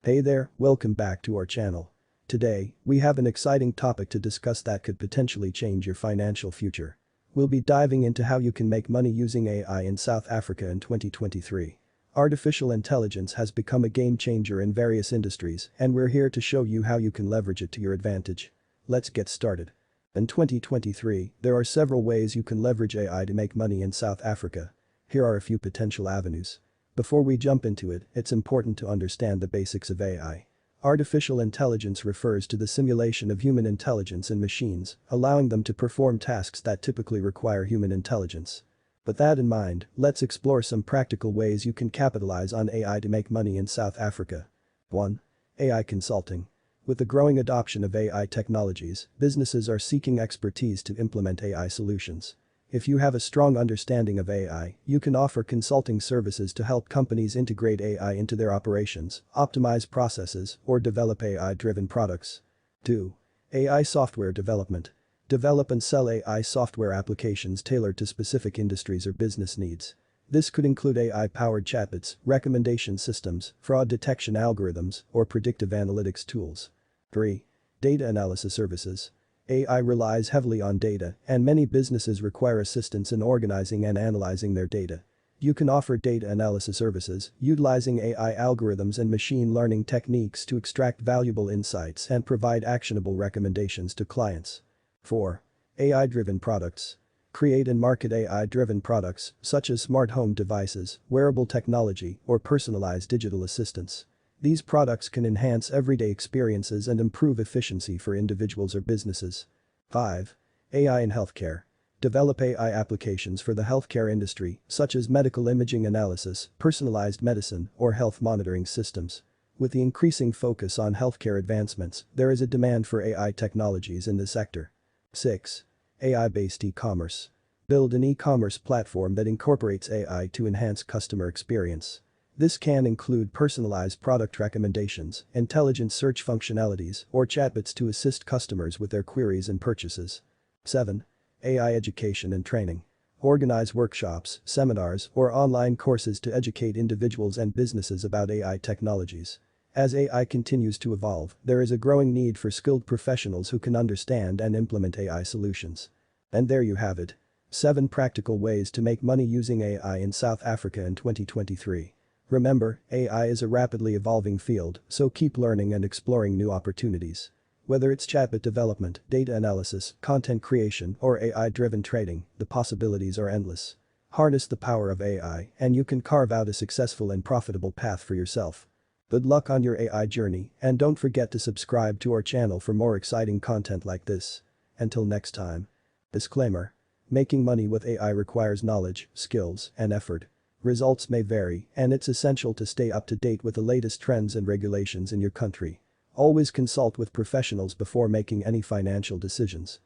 Hey there, welcome back to our channel. Today, we have an exciting topic to discuss that could potentially change your financial future. We'll be diving into how you can make money using AI in South Africa in 2023. Artificial intelligence has become a game changer in various industries, and we're here to show you how you can leverage it to your advantage. Let's get started. In 2023, there are several ways you can leverage AI to make money in South Africa. Here are a few potential avenues. Before we jump into it, it's important to understand the basics of AI. Artificial intelligence refers to the simulation of human intelligence in machines, allowing them to perform tasks that typically require human intelligence. With that in mind, let's explore some practical ways you can capitalize on AI to make money in South Africa. 1. AI consulting. With the growing adoption of AI technologies, businesses are seeking expertise to implement AI solutions. If you have a strong understanding of AI, you can offer consulting services to help companies integrate AI into their operations, optimize processes, or develop AI-driven products. 2. AI software development. Develop and sell AI software applications tailored to specific industries or business needs. This could include AI-powered chatbots, recommendation systems, fraud detection algorithms, or predictive analytics tools. 3. Data analysis services. AI relies heavily on data, and many businesses require assistance in organizing and analyzing their data. You can offer data analysis services, utilizing AI algorithms and machine learning techniques to extract valuable insights and provide actionable recommendations to clients. 4. AI-driven products. Create and market AI-driven products, such as smart home devices, wearable technology, or personalized digital assistants. These products can enhance everyday experiences and improve efficiency for individuals or businesses. 5. AI in healthcare. Develop AI applications for the healthcare industry, such as medical imaging analysis, personalized medicine, or health monitoring systems. With the increasing focus on healthcare advancements, there is a demand for AI technologies in the sector. 6. AI-based e-commerce. Build an e-commerce platform that incorporates AI to enhance customer experience. This can include personalized product recommendations, intelligent search functionalities, or chatbots to assist customers with their queries and purchases. 7. AI education and training. Organize workshops, seminars, or online courses to educate individuals and businesses about AI technologies. As AI continues to evolve, there is a growing need for skilled professionals who can understand and implement AI solutions. And there you have it. 7 practical ways to make money using AI in South Africa in 2023. Remember, AI is a rapidly evolving field, so keep learning and exploring new opportunities. Whether it's chatbot development, data analysis, content creation, or AI-driven trading, the possibilities are endless. Harness the power of AI, and you can carve out a successful and profitable path for yourself. Good luck on your AI journey, and don't forget to subscribe to our channel for more exciting content like this. Until next time. Disclaimer. Making money with AI requires knowledge, skills, and effort. Results may vary, and it's essential to stay up to date with the latest trends and regulations in your country. Always consult with professionals before making any financial decisions.